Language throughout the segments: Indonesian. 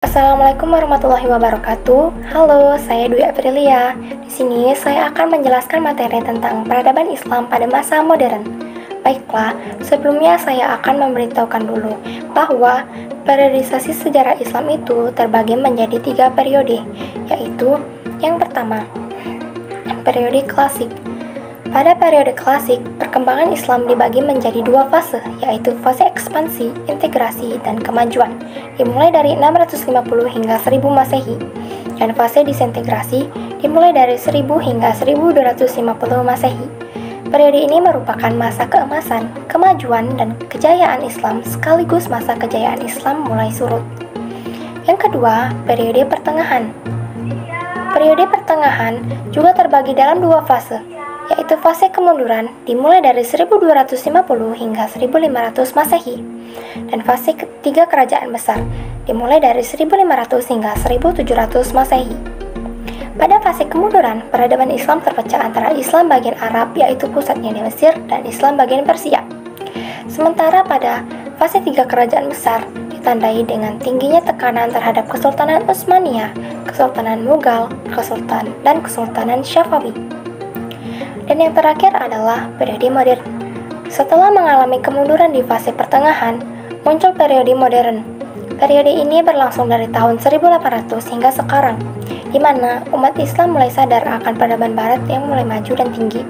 Assalamualaikum warahmatullahi wabarakatuh. Halo, saya Dwi Aprilia. Di sini saya akan menjelaskan materi tentang peradaban Islam pada masa modern. Baiklah, sebelumnya saya akan memberitahukan dulu bahwa periodisasi sejarah Islam itu terbagi menjadi 3 periode, yaitu yang pertama, periode klasik. Pada periode klasik, perkembangan Islam dibagi menjadi 2 fase, yaitu fase ekspansi, integrasi, dan kemajuan, dimulai dari 650 hingga 1000 Masehi, dan fase disintegrasi dimulai dari 1000 hingga 1250 Masehi. Periode ini merupakan masa keemasan, kemajuan, dan kejayaan Islam sekaligus masa kejayaan Islam mulai surut. Yang kedua, periode pertengahan. Periode pertengahan juga terbagi dalam 2 fase, yaitu fase kemunduran dimulai dari 1250 hingga 1500 Masehi, dan fase ketiga kerajaan besar dimulai dari 1500 hingga 1700 Masehi. Pada fase kemunduran, peradaban Islam terpecah antara Islam bagian Arab, yaitu pusatnya di Mesir, dan Islam bagian Persia. Sementara pada fase 3 kerajaan besar ditandai dengan tingginya tekanan terhadap Kesultanan Utsmaniyah, Kesultanan Mughal, dan Kesultanan Syafawi. Dan yang terakhir adalah periode modern. Setelah mengalami kemunduran di fase pertengahan, muncul periode modern. Periode ini berlangsung dari tahun 1800 hingga sekarang, di mana umat Islam mulai sadar akan peradaban Barat yang mulai maju dan tinggi.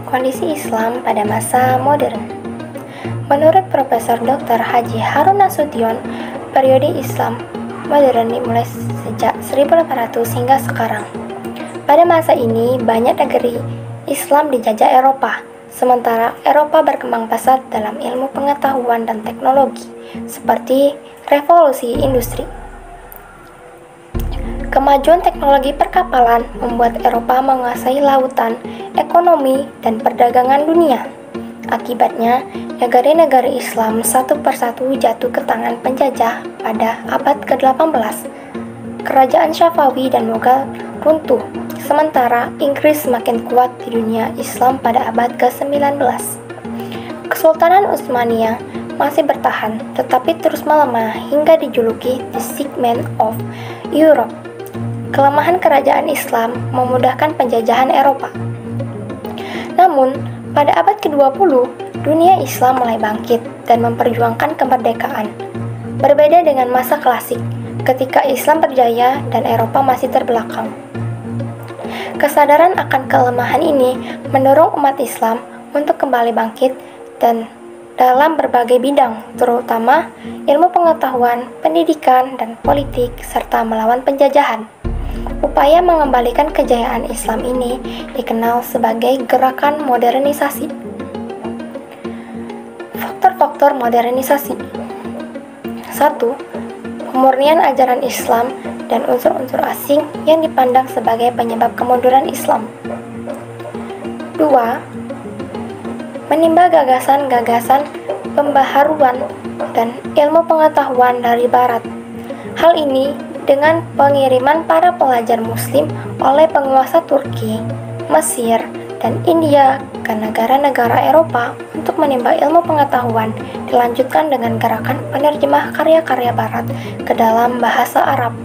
Kondisi Islam pada masa modern. Menurut Profesor Dr. Haji Harun Nasution, periode Islam modern dimulai sejak 1800 hingga sekarang. Pada masa ini, banyak negeri Islam dijajah Eropa, sementara Eropa berkembang pesat dalam ilmu pengetahuan dan teknologi, seperti revolusi industri. Kemajuan teknologi perkapalan membuat Eropa menguasai lautan, ekonomi, dan perdagangan dunia. Akibatnya, negara-negara Islam satu persatu jatuh ke tangan penjajah pada abad ke-18. Kerajaan Syafawi dan Mughal runtuh, sementara Inggris semakin kuat di dunia Islam pada abad ke-19. Kesultanan Utsmaniyah masih bertahan, tetapi terus melemah hingga dijuluki The Sick Man of Europe. Kelemahan kerajaan Islam memudahkan penjajahan Eropa. Namun, pada abad ke-20, dunia Islam mulai bangkit dan memperjuangkan kemerdekaan. Berbeda dengan masa klasik, ketika Islam berjaya dan Eropa masih terbelakang. Kesadaran akan kelemahan ini mendorong umat Islam untuk kembali bangkit dan dalam berbagai bidang, terutama ilmu pengetahuan, pendidikan, dan politik, serta melawan penjajahan. Upaya mengembalikan kejayaan Islam ini dikenal sebagai gerakan modernisasi. Faktor-faktor modernisasi. 1. Pemurnian ajaran Islam dan unsur-unsur asing yang dipandang sebagai penyebab kemunduran Islam. 2. Menimba gagasan-gagasan pembaharuan dan ilmu pengetahuan dari Barat. Hal ini dengan pengiriman para pelajar Muslim oleh penguasa Turki, Mesir, dan India ke negara-negara Eropa untuk menimba ilmu pengetahuan, dilanjutkan dengan gerakan penerjemah karya-karya Barat ke dalam bahasa Arab.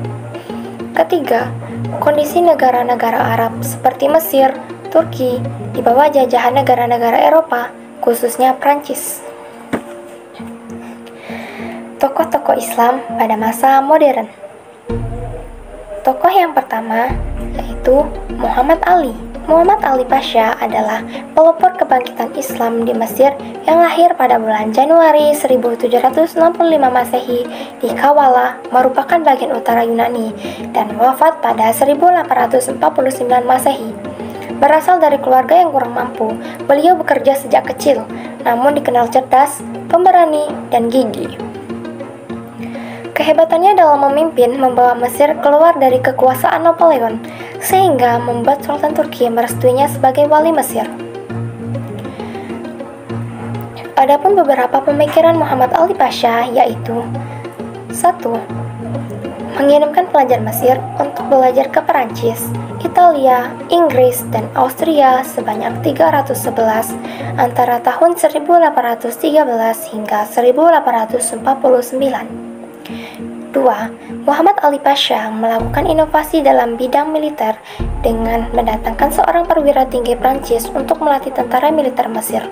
Ketiga, kondisi negara-negara Arab seperti Mesir, Turki di bawah jajahan negara-negara Eropa, khususnya Prancis. Tokoh-tokoh Islam pada masa modern. Tokoh yang pertama yaitu Muhammad Ali. Muhammad Ali Pasha adalah pelopor kebangkitan Islam di Mesir yang lahir pada bulan Januari 1765 Masehi di Kawala, merupakan bagian utara Yunani, dan wafat pada 1849 Masehi. Berasal dari keluarga yang kurang mampu, beliau bekerja sejak kecil, namun dikenal cerdas, pemberani, dan gigih. Kehebatannya dalam memimpin membawa Mesir keluar dari kekuasaan Napoleon, sehingga membuat Sultan Turki merestuinya sebagai wali Mesir. Adapun beberapa pemikiran Muhammad Ali Pasha yaitu 1. Mengirimkan pelajar Mesir untuk belajar ke Perancis, Italia, Inggris, dan Austria sebanyak 311 antara tahun 1813 hingga 1849. Kedua, Muhammad Ali Pasha melakukan inovasi dalam bidang militer dengan mendatangkan seorang perwira tinggi Prancis untuk melatih tentara militer Mesir.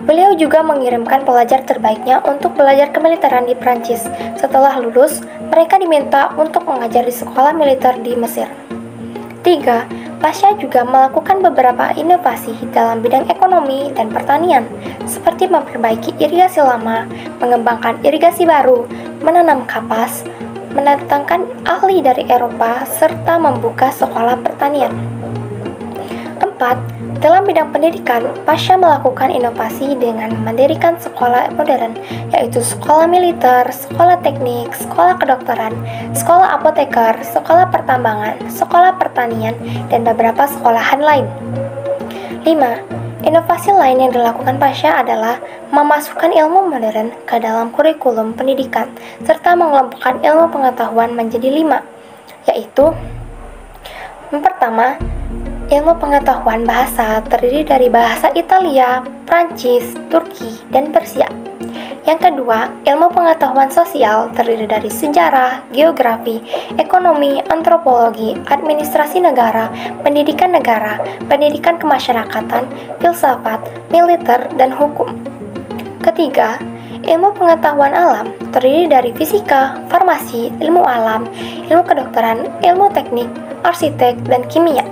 Beliau juga mengirimkan pelajar terbaiknya untuk belajar kemiliteran di Prancis. Setelah lulus, mereka diminta untuk mengajar di sekolah militer di Mesir. 3. Pasha juga melakukan beberapa inovasi dalam bidang ekonomi dan pertanian, seperti memperbaiki irigasi lama, mengembangkan irigasi baru, menanam kapas, mendatangkan ahli dari Eropa, serta membuka sekolah pertanian. 4. Dalam bidang pendidikan, Pasha melakukan inovasi dengan mendirikan sekolah modern, yaitu sekolah militer, sekolah teknik, sekolah kedokteran, sekolah apoteker, sekolah pertambangan, sekolah pertanian, dan beberapa sekolahan lain. 5. Inovasi lain yang dilakukan Pasha adalah memasukkan ilmu modern ke dalam kurikulum pendidikan, serta mengelompokkan ilmu pengetahuan menjadi 5, yaitu yang pertama, ilmu pengetahuan bahasa terdiri dari bahasa Italia, Prancis, Turki, dan Persia. Yang kedua, ilmu pengetahuan sosial terdiri dari sejarah, geografi, ekonomi, antropologi, administrasi negara, pendidikan kemasyarakatan, filsafat, militer, dan hukum. Ketiga, ilmu pengetahuan alam terdiri dari fisika, farmasi, ilmu alam, ilmu kedokteran, ilmu teknik, arsitek, dan kimia.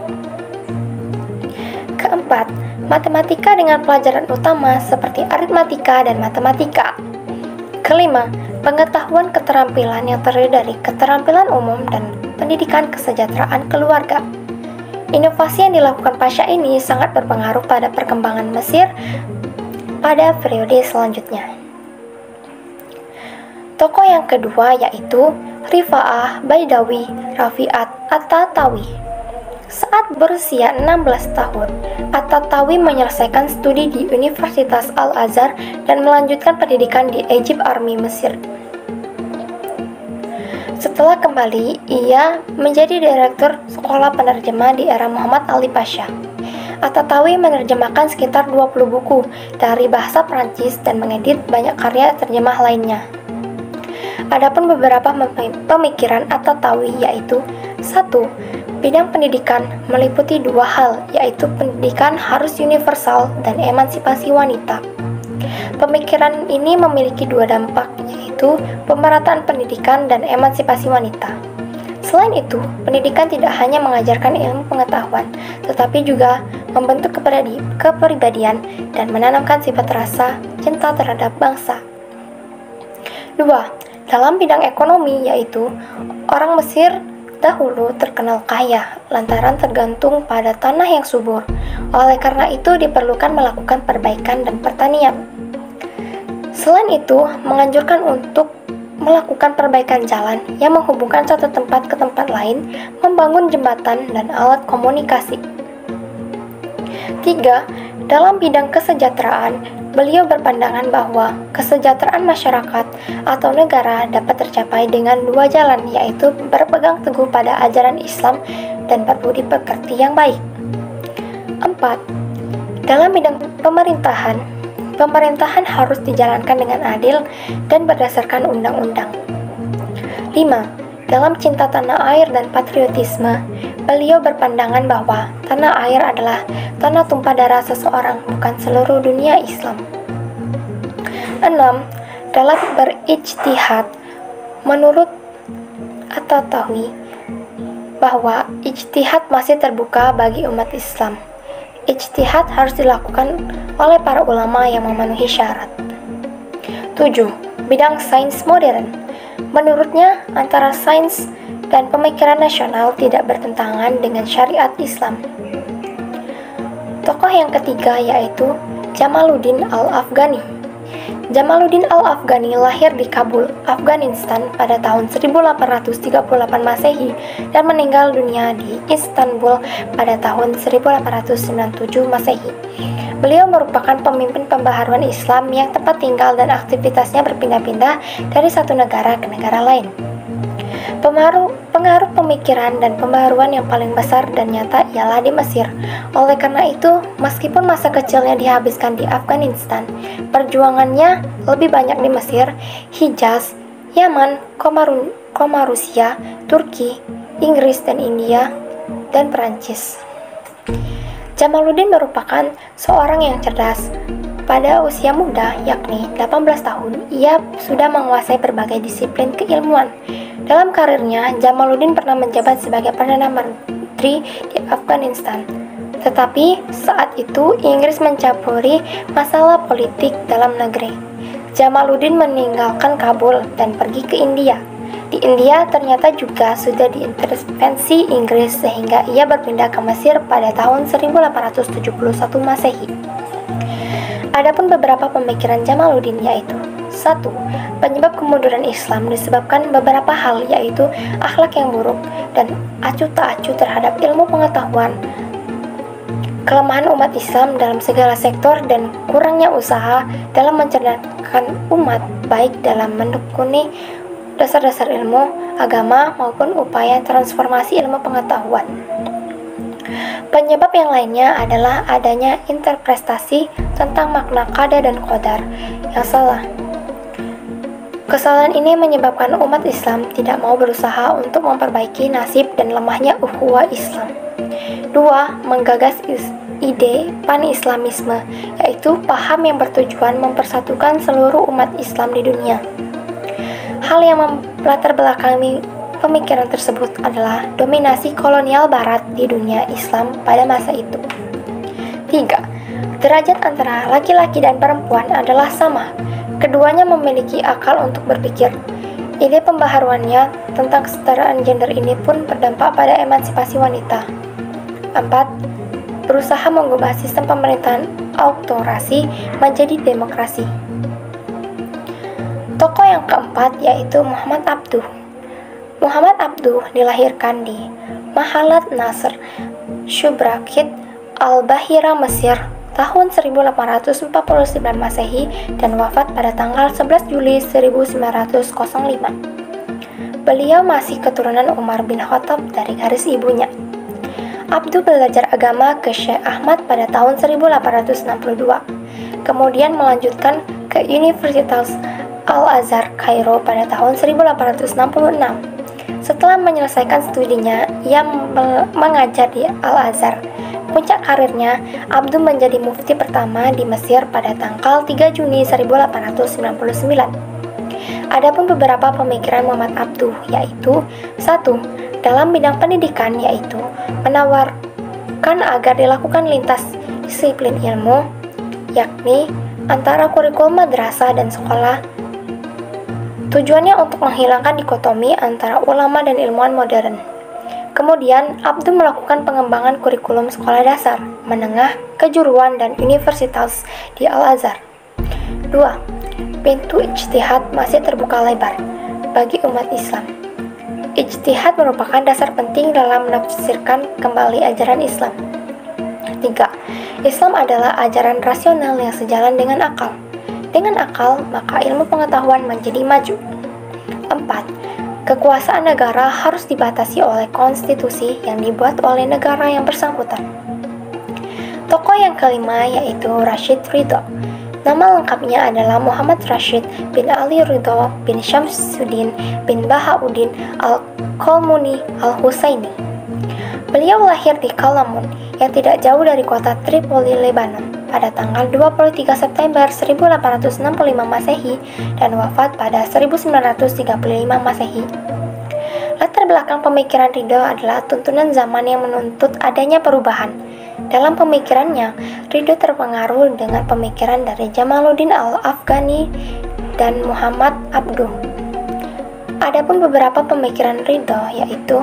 Keempat, matematika dengan pelajaran utama seperti aritmatika dan matematika. Kelima, pengetahuan keterampilan yang terdiri dari keterampilan umum dan pendidikan kesejahteraan keluarga. Inovasi yang dilakukan Pasha ini sangat berpengaruh pada perkembangan Mesir pada periode selanjutnya. Tokoh yang kedua yaitu Rifa'ah Baidawi Rafi'at At-Tatawi. Saat berusia 16 tahun, At-Tatawi menyelesaikan studi di Universitas Al-Azhar dan melanjutkan pendidikan di Egypt Army Mesir. Setelah kembali, ia menjadi direktur sekolah penerjemah di era Muhammad Ali Pasha. At-Tatawi menerjemahkan sekitar 20 buku dari bahasa Prancis dan mengedit banyak karya terjemah lainnya. Adapun beberapa pemikiran At-Tatawi yaitu 1. Bidang pendidikan meliputi dua hal, yaitu pendidikan harus universal dan emansipasi wanita. Pemikiran ini memiliki dua dampak, yaitu pemerataan pendidikan dan emansipasi wanita. Selain itu, pendidikan tidak hanya mengajarkan ilmu pengetahuan, tetapi juga membentuk kepribadian dan menanamkan sifat rasa cinta terhadap bangsa. 2. Dalam bidang ekonomi, yaitu orang Mesir dahulu terkenal kaya lantaran tergantung pada tanah yang subur. Oleh karena itu diperlukan melakukan perbaikan dan pertanian. Selain itu, menganjurkan untuk melakukan perbaikan jalan yang menghubungkan satu tempat ke tempat lain, membangun jembatan dan alat komunikasi. 3. Dalam bidang kesejahteraan, beliau berpandangan bahwa kesejahteraan masyarakat atau negara dapat tercapai dengan dua jalan, yaitu berpegang teguh pada ajaran Islam dan berbudi pekerti yang baik. 4. Dalam bidang pemerintahan harus dijalankan dengan adil dan berdasarkan undang-undang. 5. Dalam cinta tanah air dan patriotisme, beliau berpandangan bahwa tanah air adalah tanah tumpah darah seseorang, bukan seluruh dunia Islam. 6. Dalam berijtihad, menurut At-Tatawi bahwa ijtihad masih terbuka bagi umat Islam. Ijtihad harus dilakukan oleh para ulama yang memenuhi syarat. 7. Bidang sains modern. Menurutnya, antara sains dan pemikiran nasional tidak bertentangan dengan syariat Islam. Tokoh yang ketiga yaitu Jamaluddin Al-Afghani. Jamaluddin Al-Afghani lahir di Kabul, Afghanistan pada tahun 1838 Masehi dan meninggal dunia di Istanbul pada tahun 1897 Masehi. Beliau merupakan pemimpin pembaharuan Islam yang tempat tinggal dan aktivitasnya berpindah-pindah dari satu negara ke negara lain. Pengaruh pemikiran dan pembaharuan yang paling besar dan nyata ialah di Mesir. Oleh karena itu, meskipun masa kecilnya dihabiskan di Afghanistan, perjuangannya lebih banyak di Mesir, Hijaz, Yaman, Rusia, Turki, Inggris dan India, dan Perancis. Jamaluddin merupakan seorang yang cerdas. Pada usia muda, yakni 18 tahun, ia sudah menguasai berbagai disiplin keilmuan. Dalam karirnya, Jamaluddin pernah menjabat sebagai Perdana Menteri di Afghanistan. Tetapi saat itu Inggris mencampuri masalah politik dalam negeri. Jamaluddin meninggalkan Kabul dan pergi ke India. Di India ternyata juga sudah diintervensi Inggris sehingga ia berpindah ke Mesir pada tahun 1871 Masehi. Adapun beberapa pemikiran Jamaluddin yaitu 1. Penyebab kemunduran Islam disebabkan beberapa hal yaitu akhlak yang buruk dan acuh tak acuh terhadap ilmu pengetahuan, kelemahan umat Islam dalam segala sektor dan kurangnya usaha dalam mencerdaskan umat baik dalam menekuni dasar-dasar ilmu, agama maupun upaya transformasi ilmu pengetahuan. Penyebab yang lainnya adalah adanya interpretasi tentang makna qada dan qadar yang salah. Kesalahan ini menyebabkan umat Islam tidak mau berusaha untuk memperbaiki nasib dan lemahnya ukhuwah Islam. 2. Menggagas ide pan-islamisme, yaitu paham yang bertujuan mempersatukan seluruh umat Islam di dunia. Hal yang melatar belakangi pemikiran tersebut adalah dominasi kolonial barat di dunia Islam pada masa itu. 3. Derajat antara laki-laki dan perempuan adalah sama. Keduanya memiliki akal untuk berpikir. Ide pembaharuannya tentang kesetaraan gender ini pun berdampak pada emansipasi wanita. 4. Berusaha mengubah sistem pemerintahan autokrasi menjadi demokrasi. Tokoh yang keempat yaitu Muhammad Abduh. Muhammad Abduh dilahirkan di Mahalat Nasr, Shubrakit, Al-Bahira, Mesir, tahun 1849 Masehi dan wafat pada tanggal 11 Juli 1905. Beliau masih keturunan Umar bin Khattab dari garis ibunya. Abduh belajar agama ke Syekh Ahmad pada tahun 1862, kemudian melanjutkan ke Universitas Al-Azhar Kairo pada tahun 1866. Setelah menyelesaikan studinya, ia mengajar di Al-Azhar. Puncak karirnya, Abduh menjadi mufti pertama di Mesir pada tanggal 3 Juni 1899. Adapun beberapa pemikiran Muhammad Abduh yaitu 1. Dalam bidang pendidikan yaitu menawarkan agar dilakukan lintas disiplin ilmu, yakni antara kurikulum madrasah dan sekolah. Tujuannya untuk menghilangkan dikotomi antara ulama dan ilmuwan modern. Kemudian, Abduh melakukan pengembangan kurikulum sekolah dasar, menengah, kejuruan, dan universitas di Al-Azhar. 2. Pintu ijtihad masih terbuka lebar bagi umat Islam. Ijtihad merupakan dasar penting dalam menafsirkan kembali ajaran Islam. 3. Islam adalah ajaran rasional yang sejalan dengan akal. Dengan akal, maka ilmu pengetahuan menjadi maju. 4. Kekuasaan negara harus dibatasi oleh konstitusi yang dibuat oleh negara yang bersangkutan. Tokoh yang kelima yaitu Rashid Ridho. Nama lengkapnya adalah Muhammad Rashid bin Ali Ridho bin Syamsuddin bin Bahauddin Al-Qalmuni Al-Husaini. Beliau lahir di Kalamun yang tidak jauh dari kota Tripoli, Lebanon pada tanggal 23 September 1865 Masehi dan wafat pada 1935 Masehi. Latar belakang pemikiran Ridho adalah tuntunan zaman yang menuntut adanya perubahan. Dalam pemikirannya, Ridho terpengaruh dengan pemikiran dari Jamaluddin Al-Afghani dan Muhammad Abduh. Adapun beberapa pemikiran Ridho yaitu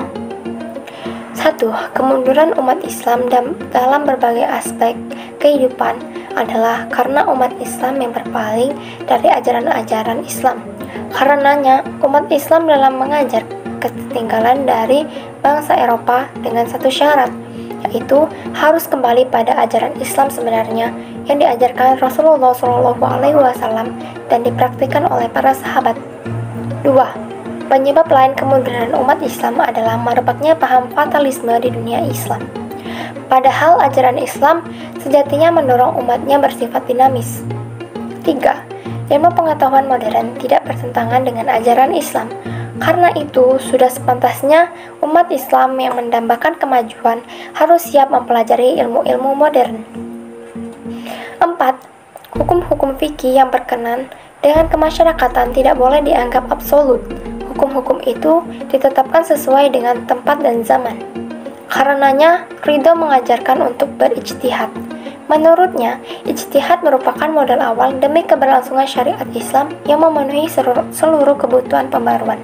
1. Kemunduran umat Islam dalam berbagai aspek kehidupan adalah karena umat Islam yang berpaling dari ajaran-ajaran Islam. Karenanya, umat Islam dalam mengajar ketinggalan dari bangsa Eropa dengan satu syarat, yaitu harus kembali pada ajaran Islam sebenarnya yang diajarkan Rasulullah SAW dan dipraktikkan oleh para sahabat. 2. Penyebab lain kemunduran umat Islam adalah merebaknya paham fatalisme di dunia Islam. Padahal ajaran Islam sejatinya mendorong umatnya bersifat dinamis. 3. ilmu pengetahuan modern tidak bertentangan dengan ajaran Islam. Karena itu, sudah sepantasnya umat Islam yang mendambakan kemajuan harus siap mempelajari ilmu-ilmu modern. 4. Hukum-hukum fikih yang berkenan dengan kemasyarakatan tidak boleh dianggap absolut. Hukum-hukum itu ditetapkan sesuai dengan tempat dan zaman. Karenanya, Ridho mengajarkan untuk berijtihad. Menurutnya, ijtihad merupakan modal awal demi keberlangsungan syariat Islam yang memenuhi seluruh kebutuhan pembaruan.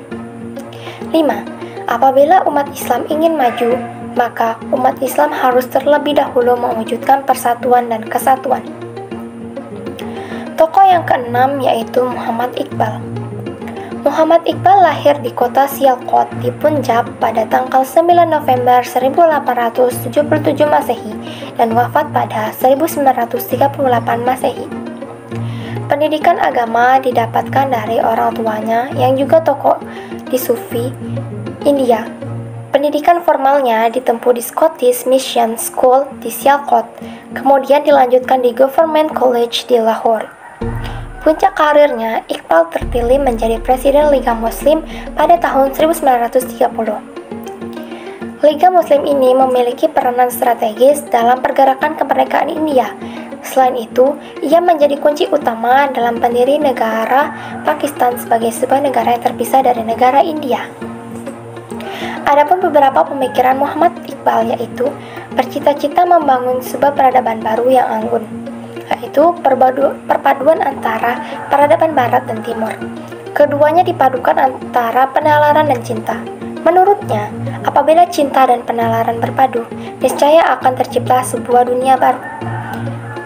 5. Apabila umat Islam ingin maju, maka umat Islam harus terlebih dahulu mewujudkan persatuan dan kesatuan. Tokoh yang keenam yaitu Muhammad Iqbal. Muhammad Iqbal lahir di kota Sialkot di Punjab pada tanggal 9 November 1877 Masehi dan wafat pada 1938 Masehi. Pendidikan agama didapatkan dari orang tuanya yang juga tokoh di Sufi, India. Pendidikan formalnya ditempuh di Scottish Mission School di Sialkot, kemudian dilanjutkan di Government College di Lahore. Puncak karirnya, Iqbal terpilih menjadi Presiden Liga Muslim pada tahun 1930. Liga Muslim ini memiliki peranan strategis dalam pergerakan kemerdekaan India. Selain itu, ia menjadi kunci utama dalam pendiri negara Pakistan sebagai sebuah negara yang terpisah dari negara India. Adapun beberapa pemikiran Muhammad Iqbal yaitu bercita-cita membangun sebuah peradaban baru yang anggun, yaitu perpaduan antara peradaban Barat dan Timur. Keduanya dipadukan antara penalaran dan cinta. Menurutnya, apabila cinta dan penalaran berpadu, niscaya akan tercipta sebuah dunia baru.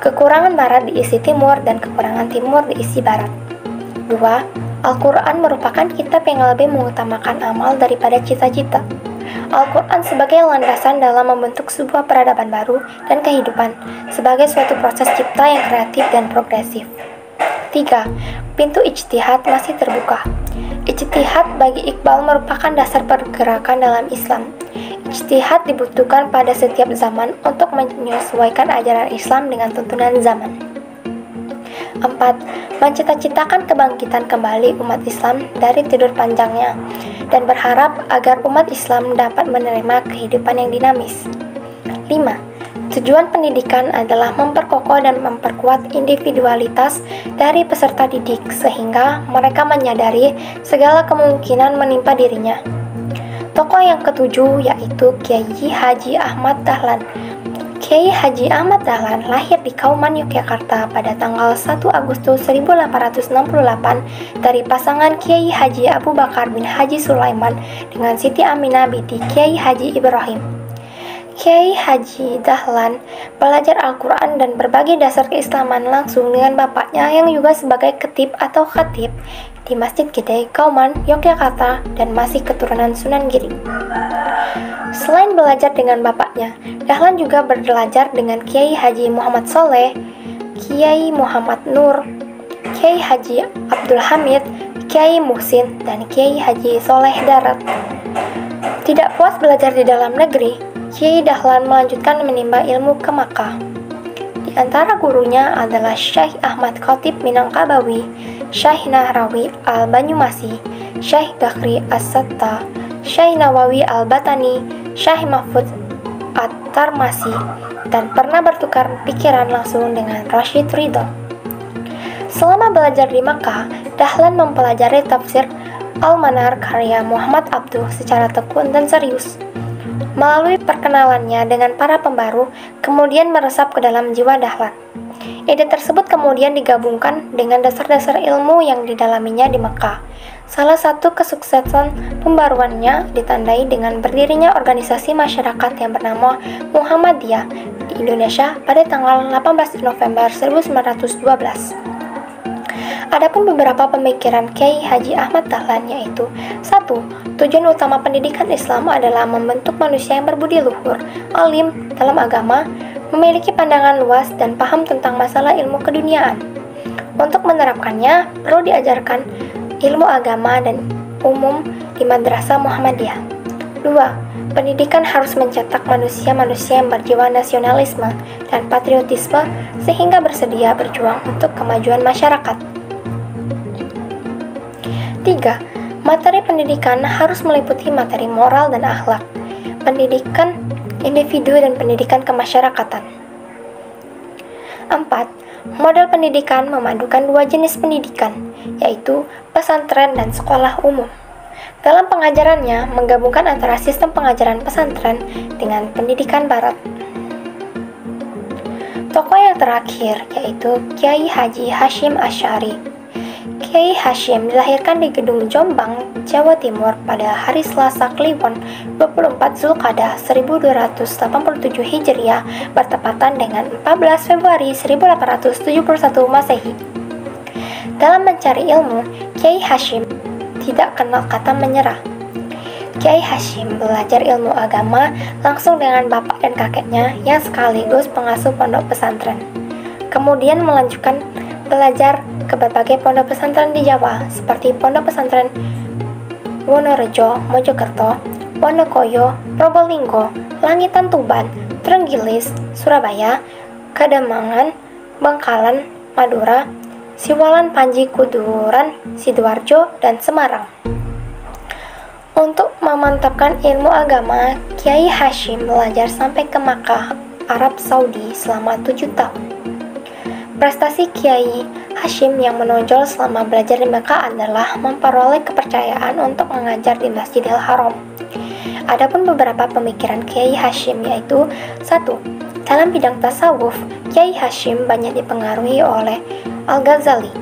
Kekurangan Barat diisi Timur dan kekurangan Timur diisi Barat. 2. Al-Quran merupakan kitab yang lebih mengutamakan amal daripada cita-cita. Al-Quran sebagai landasan dalam membentuk sebuah peradaban baru dan kehidupan sebagai suatu proses cipta yang kreatif dan progresif. 3. Pintu ijtihad masih terbuka. Ijtihad bagi Iqbal merupakan dasar pergerakan dalam Islam. Ijtihad dibutuhkan pada setiap zaman untuk menyesuaikan ajaran Islam dengan tuntunan zaman. 4. Mencita-citakan kebangkitan kembali umat Islam dari tidur panjangnya dan berharap agar umat Islam dapat menerima kehidupan yang dinamis. 5. Tujuan pendidikan adalah memperkokoh dan memperkuat individualitas dari peserta didik sehingga mereka menyadari segala kemungkinan menimpa dirinya. Tokoh yang ketujuh yaitu Kiai Haji Ahmad Dahlan. Kiai Haji Ahmad Dahlan lahir di Kauman, Yogyakarta pada tanggal 1 Agustus 1868 dari pasangan Kiai Haji Abu Bakar bin Haji Sulaiman dengan Siti Aminah binti Kiai Haji Ibrahim. Kiai Haji Dahlan belajar Al-Quran dan berbagai dasar keislaman langsung dengan bapaknya yang juga sebagai ketib atau khatib di Masjid Gede Kauman, Yogyakarta dan masih keturunan Sunan Giri. Selain belajar dengan bapaknya, Dahlan juga belajar dengan Kiai Haji Muhammad Soleh, Kiai Muhammad Nur, Kiai Haji Abdul Hamid, Kiai Muhsin, dan Kiai Haji Soleh Darat. Tidak puas belajar di dalam negeri, Kiai Dahlan melanjutkan menimba ilmu ke Makkah. Di antara gurunya adalah Syekh Ahmad Khatib Minangkabawi, Syekh Nahrawi Al-Banyumasi, Syekh Bakri As-Satta, Syekh Nawawi Al-Batani, Syekh Mahfud At-Tarmasi, dan pernah bertukar pikiran langsung dengan Rashid Ridho. Selama belajar di Makkah, Dahlan mempelajari tafsir Al-Manar karya Muhammad Abduh secara tekun dan serius. Melalui perkenalannya dengan para pembaru, kemudian meresap ke dalam jiwa Dahlan. Ide tersebut kemudian digabungkan dengan dasar-dasar ilmu yang didalaminya di Mekah. Salah satu kesuksesan pembaruannya ditandai dengan berdirinya organisasi masyarakat yang bernama Muhammadiyah di Indonesia pada tanggal 18 November 1912. Adapun beberapa pemikiran Kiai Haji Ahmad Dahlan yaitu 1. Tujuan utama pendidikan Islam adalah membentuk manusia yang berbudi luhur, alim dalam agama, memiliki pandangan luas dan paham tentang masalah ilmu keduniaan. Untuk menerapkannya, perlu diajarkan ilmu agama dan umum di Madrasah Muhammadiyah. 2. Pendidikan harus mencetak manusia-manusia yang berjiwa nasionalisme dan patriotisme sehingga bersedia berjuang untuk kemajuan masyarakat. 3. Materi pendidikan harus meliputi materi moral dan akhlak, pendidikan individu dan pendidikan kemasyarakatan. 4. Model pendidikan memadukan dua jenis pendidikan, yaitu pesantren dan sekolah umum. Dalam pengajarannya, menggabungkan antara sistem pengajaran pesantren dengan pendidikan barat. Tokoh yang terakhir yaitu Kiai Haji Hasyim Asy'ari. Kiai Hasyim dilahirkan di Gedung Jombang, Jawa Timur pada hari Selasa Kliwon 24 Zulqa'dah 1287 Hijriah bertepatan dengan 14 Februari 1871 Masehi. Dalam mencari ilmu, Kiai Hasyim tidak kenal kata menyerah. Kiai Hasyim belajar ilmu agama langsung dengan bapak dan kakeknya yang sekaligus pengasuh pondok pesantren. Kemudian melanjutkan belajar ke berbagai pondok pesantren di Jawa, seperti Pondok Pesantren Wonorejo, Mojokerto, Wonokoyo, Probolinggo, Langitan Tuban, Trenggilis, Surabaya, Kademangan, Bangkalan, Madura, Siwalan Panji Kuduran, Sidoarjo, dan Semarang. Untuk memantapkan ilmu agama, Kiai Hasyim belajar sampai ke Makkah, Arab Saudi selama 7 tahun. Prestasi Kiai Hasyim yang menonjol selama belajar di Mekah adalah memperoleh kepercayaan untuk mengajar di Masjidil Haram. Adapun beberapa pemikiran Kiai Hasyim yaitu 1. Dalam bidang tasawuf, Kiai Hasyim banyak dipengaruhi oleh Al-Ghazali.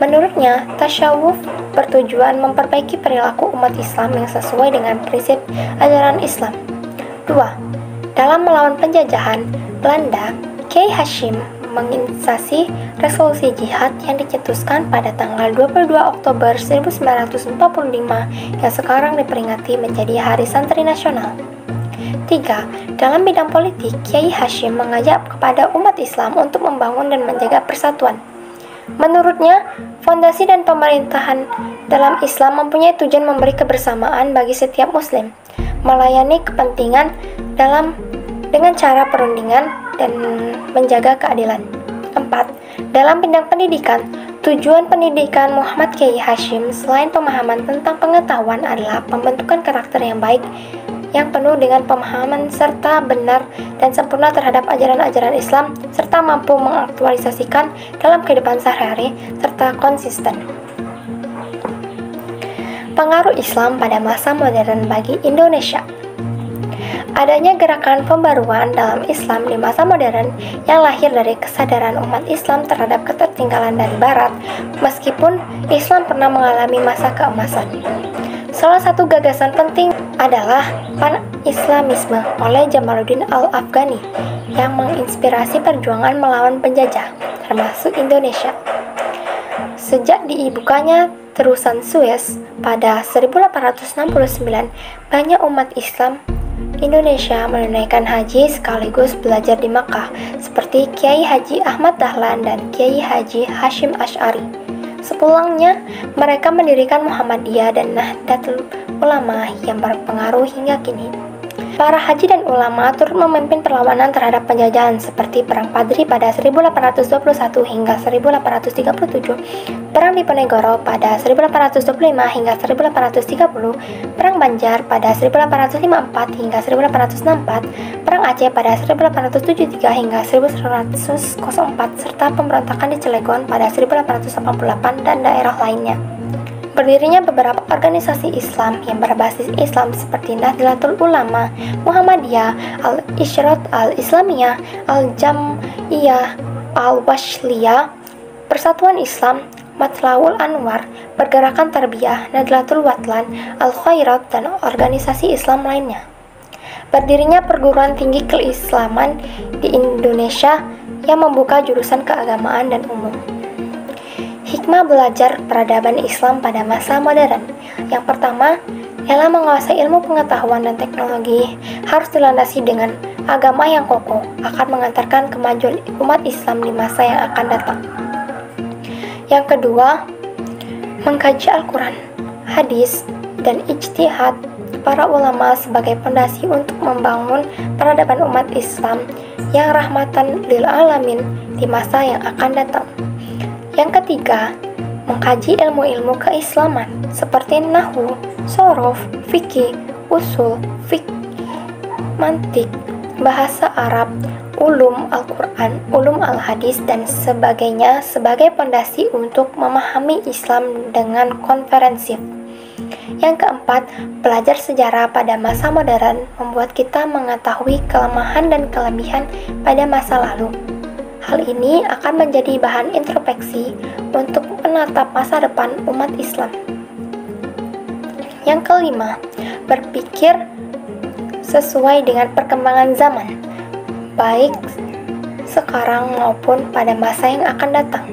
Menurutnya, tasawuf bertujuan memperbaiki perilaku umat Islam yang sesuai dengan prinsip ajaran Islam. 2. Dalam melawan penjajahan Belanda, Kiai Hasyim menginisiasi resolusi jihad yang dicetuskan pada tanggal 22 Oktober 1945 yang sekarang diperingati menjadi Hari Santri Nasional. 3. Dalam bidang politik, Kiai Hasyim mengajak kepada umat Islam untuk membangun dan menjaga persatuan. Menurutnya, fondasi dan pemerintahan dalam Islam mempunyai tujuan memberi kebersamaan bagi setiap muslim, melayani kepentingan dengan cara perundingan dan menjaga keadilan. 4. Dalam bidang pendidikan, tujuan pendidikan Muhammad Kiai Hasyim selain pemahaman tentang pengetahuan adalah pembentukan karakter yang baik, yang penuh dengan pemahaman serta benar dan sempurna terhadap ajaran-ajaran Islam, serta mampu mengaktualisasikan dalam kehidupan sehari-hari, serta konsisten. Pengaruh Islam pada masa modern bagi Indonesia. Adanya gerakan pembaruan dalam Islam di masa modern yang lahir dari kesadaran umat Islam terhadap ketertinggalan dari Barat, meskipun Islam pernah mengalami masa keemasan. Salah satu gagasan penting adalah Pan-Islamisme oleh Jamaluddin Al-Afghani yang menginspirasi perjuangan melawan penjajah, termasuk Indonesia. Sejak dibukanya terusan Suez pada 1869, banyak umat Islam Indonesia menunaikan haji sekaligus belajar di Makkah, seperti Kiai Haji Ahmad Dahlan dan Kiai Haji Hasyim Asy'ari. Sepulangnya, mereka mendirikan Muhammadiyah dan Nahdlatul Ulama yang berpengaruh hingga kini. Para haji dan ulama turut memimpin perlawanan terhadap penjajahan seperti Perang Padri pada 1821 hingga 1837, Perang Diponegoro pada 1825 hingga 1830, Perang Banjar pada 1854 hingga 1864, Perang Aceh pada 1873 hingga 1904, serta pemberontakan di Cilegon pada 1888 dan daerah lainnya. Berdirinya beberapa organisasi Islam yang berbasis Islam seperti Nahdlatul Ulama, Muhammadiyah, Al-Isyrat Al-Islamiyah, Al-Jam'iyah Al-Wasliyah, Persatuan Islam, Matlaul Anwar, Pergerakan Tarbiyah, Nahdlatul Watlan, Al-Khairat, dan organisasi Islam lainnya. Berdirinya perguruan tinggi keislaman di Indonesia yang membuka jurusan keagamaan dan umum. Hikmah belajar peradaban Islam pada masa modern. Yang pertama, ialah menguasai ilmu pengetahuan dan teknologi harus dilandasi dengan agama yang kokoh akan mengantarkan kemajuan umat Islam di masa yang akan datang. Yang kedua, mengkaji Al-Quran, hadis, dan ijtihad para ulama sebagai fondasi untuk membangun peradaban umat Islam yang rahmatan lil alamin di masa yang akan datang. Yang ketiga, mengkaji ilmu-ilmu keislaman seperti nahwu, shorof, fikih, usul, mantik, bahasa Arab, ulum Al-Quran, ulum Al-Hadis, dan sebagainya sebagai pondasi untuk memahami Islam dengan konferensif. Yang keempat, belajar sejarah pada masa modern membuat kita mengetahui kelemahan dan kelebihan pada masa lalu. Hal ini akan menjadi bahan introspeksi untuk menatap masa depan umat Islam. Yang kelima, berpikir sesuai dengan perkembangan zaman, baik sekarang maupun pada masa yang akan datang.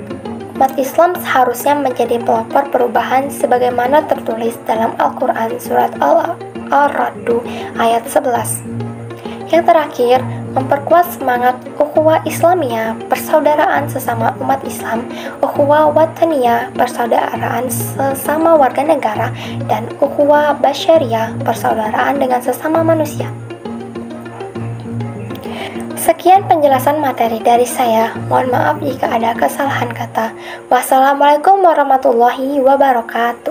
Umat Islam seharusnya menjadi pelopor perubahan sebagaimana tertulis dalam Al-Quran Surat Al-Ra'd ayat 11. Yang terakhir, memperkuat semangat ukhuwah Islamiyah, persaudaraan sesama umat Islam, ukhuwah wataniyah, persaudaraan sesama warga negara, dan ukhuwah basyariyah, persaudaraan dengan sesama manusia. Sekian penjelasan materi dari saya. Mohon maaf jika ada kesalahan kata. Wassalamualaikum warahmatullahi wabarakatuh.